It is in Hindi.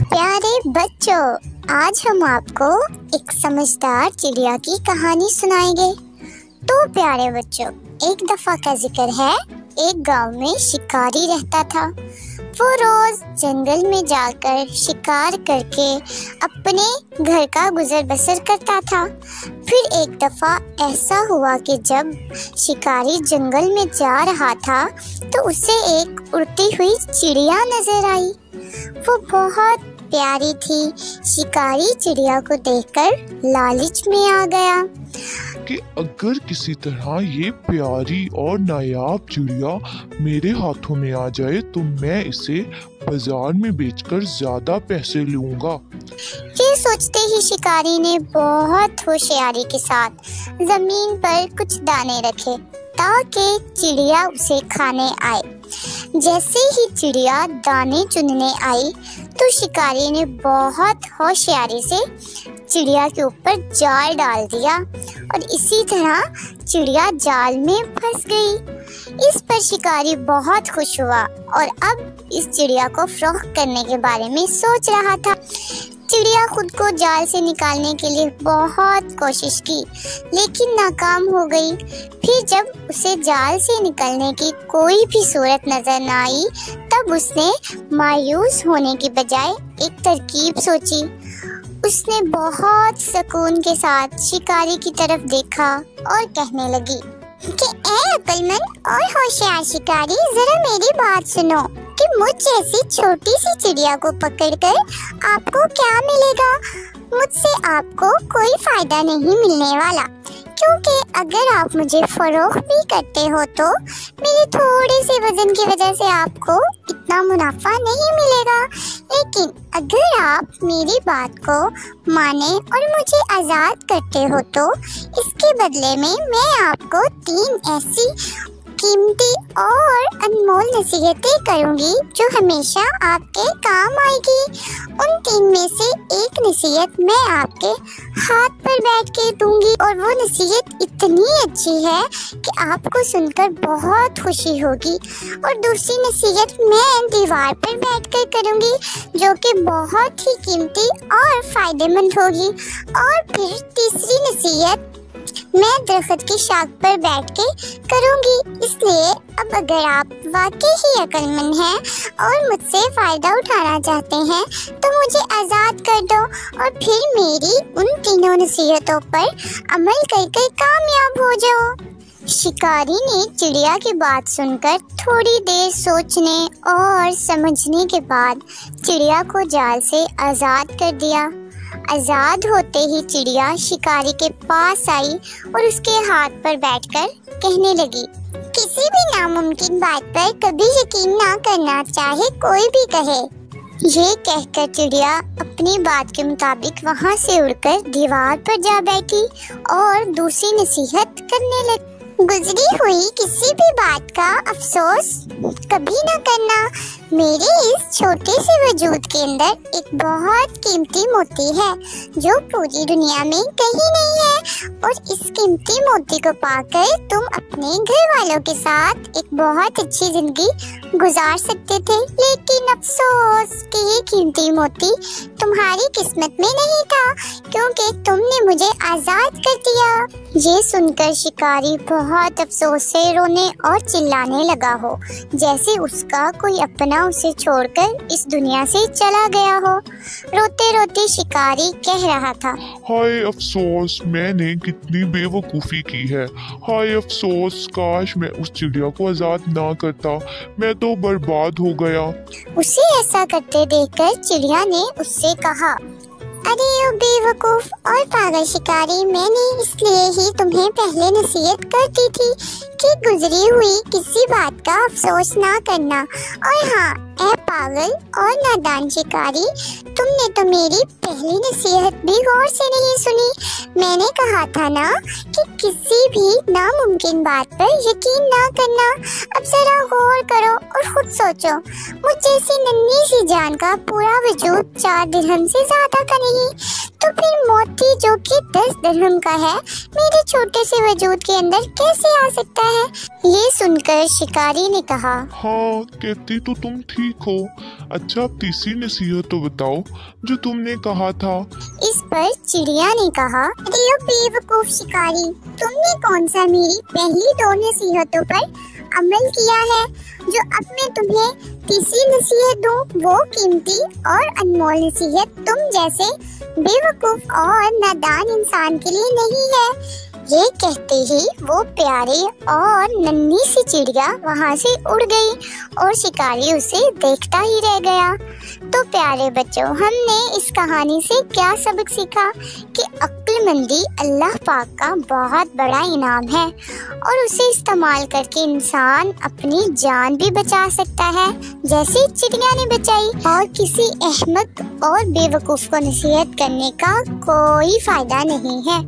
प्यारे बच्चों, आज हम आपको एक समझदार चिड़िया की कहानी सुनाएंगे। तो प्यारे बच्चों, एक दफा का जिक्र है, एक गांव में शिकारी रहता था। वो रोज जंगल में जाकर शिकार करके अपने घर का गुजर बसर करता था। फिर एक दफा ऐसा हुआ कि जब शिकारी जंगल में जा रहा था तो उसे एक उड़ती हुई चिड़िया नजर आई। वो बहुत प्यारी थी। शिकारी चिड़िया को देखकर लालच में आ गया कि अगर किसी तरह ये प्यारी और नायाब चिड़िया मेरे हाथों में आ जाए तो मैं इसे बाजार में बेचकर ज्यादा पैसे लूंगा। ये सोचते ही शिकारी ने बहुत होशियारी के साथ जमीन पर कुछ दाने रखे ताकि चिड़िया उसे खाने आए। जैसे ही चिड़िया दाने चुनने आई तो शिकारी ने बहुत होशियारी से चिड़िया के ऊपर जाल डाल दिया और इसी तरह चिड़िया जाल में फंस गई। इस पर शिकारी बहुत खुश हुआ और अब इस चिड़िया को फरोख्त करने के बारे में सोच रहा था। चिड़िया खुद को जाल से निकालने के लिए बहुत कोशिश की लेकिन नाकाम हो गई। फिर जब उसे जाल से निकलने की कोई भी सूरत नजर न आई तब उसने मायूस होने की बजाय एक तरकीब सोची। उसने बहुत सुकून के साथ शिकारी की तरफ देखा और कहने लगी कि ए अक्लमंद और होशियार शिकारी, जरा मेरी बात सुनो कि मुझ जैसी छोटी सी चिड़िया को पकड़कर आपको क्या मिलेगा। मुझसे आपको कोई फायदा नहीं मिलने वाला, क्योंकि अगर आप मुझे फरोख्त भी करते हो तो मेरे थोड़े से वजन की वजह से आपको इतना मुनाफा नहीं मिलेगा। लेकिन अगर आप मेरी बात को माने और मुझे आज़ाद करते हो तो इसके बदले में मैं आपको 3 ऐसी कीमती और अनमोल नसीहतें करूंगी जो हमेशा आपके काम आएगी। उन 3 में से एक नसीहत मैं आपके हाथ पर बैठ के दूंगी और वो नसीहत इतनी अच्छी है कि आपको सुनकर बहुत खुशी होगी। और दूसरी नसीहत मैं दीवार पर बैठकर करूंगी जो कि बहुत ही कीमती और फायदेमंद होगी। और फिर तीसरी नसीहत मैं दरख्त की शाख पर बैठ के करूंगी। इसलिए अब अगर आप वाकई ही अक्लमंद हैं और मुझसे फायदा उठाना चाहते हैं तो मुझे आज़ाद कर दो और फिर मेरी उन तीनों नसीहतों पर अमल करके कामयाब हो जाओ। शिकारी ने चिड़िया की बात सुनकर थोड़ी देर सोचने और समझने के बाद चिड़िया को जाल से आज़ाद कर दिया। आज़ाद होते ही चिड़िया शिकारी के पास आई और उसके हाथ पर बैठकर कहने लगी, किसी भी नामुमकिन बात पर कभी यकीन ना करना, चाहे कोई भी कहे। ये कहकर चिड़िया अपनी बात के मुताबिक वहाँ से उड़कर दीवार पर जा बैठी और दूसरी नसीहत करने लगी। गुजरी हुई किसी भी बात का अफसोस कभी न करना। मेरे इस छोटे से वजूद के अंदर एक बहुत कीमती मोती है जो पूरी दुनिया में कहीं नहीं है और इस कीमती मोती को पाकर तुम अपने घर वालों के साथ एक बहुत अच्छी जिंदगी गुजार सकते थे। लेकिन अफसोस कि ये कीमती मोती तुम्हारी किस्मत में नहीं था, क्योंकि तुमने मुझे आज़ाद कर दिया। ये सुनकर शिकारी बहुत अफसोस से रोने और चिल्लाने लगा हो, जैसे उसका कोई अपना उसे छोड़कर इस दुनिया से चला गया हो। रोते रोते शिकारी कह रहा था, हाय अफसोस, मैंने कितनी बेवकूफ़ी की है। हाय अफसोस, काश मैं उस चिड़िया को आज़ाद ना करता, मैं तो बर्बाद हो गया। उसे ऐसा करते देखकर चिड़िया ने उससे कहा, अरे ओ बेवकूफ और पागल शिकारी, मैंने इसलिए ही तुम्हें पहले नसीहत कर दी थी कि गुजरी हुई किसी बात का अफसोस ना करना। और हाँ, ए पागल और नादान शिकारी, तुमने तो मेरी पहली नसीहत भी गौर से नहीं सुनी। मैंने कहा था ना कि किसी भी नामुमकिन बात पर यकीन ना करना। अब जरा गौर करो और खुद सोचो, मुझ जैसी नन्ही सी जान का पूरा वजूद 4 दिरहम से ज्यादा का नहीं नहीं तो फिर मोती जो कि 10 दिरहम का है मेरे छोटे से वजूद के अंदर कैसे आ सकता है। ये सुनकर शिकारी ने कहा, हाँ कहती तो तुम ठीक हो। अच्छा अब तीसरी नसीहत तो बताओ जो तुमने कहा था। इस पर चिड़िया ने कहा, अरे ओ बेवकूफ शिकारी, तुमने कौन सा मेरी पहली 2 नसीहतों पर अमल किया है। जो अब मैं तुम्हें तीसरी नसीहत दूं वो कीमती और अनमोल नसीहत तुम जैसे बेवकूफ और नादान इंसान के लिए नहीं है। ये कहते ही वो प्यारे और नन्ही सी चिड़िया वहाँ से उड़ गई और शिकारी उसे देखता ही रह गया। तो प्यारे बच्चों, हमने इस कहानी से क्या सबक सीखा कि अक्लमंदी अल्लाह पाक का बहुत बड़ा इनाम है और उसे इस्तेमाल करके इंसान अपनी जान भी बचा सकता है, जैसे चिड़िया ने बचाई। और किसी अहमक और बेवकूफ को नसीहत करने का कोई फायदा नहीं है।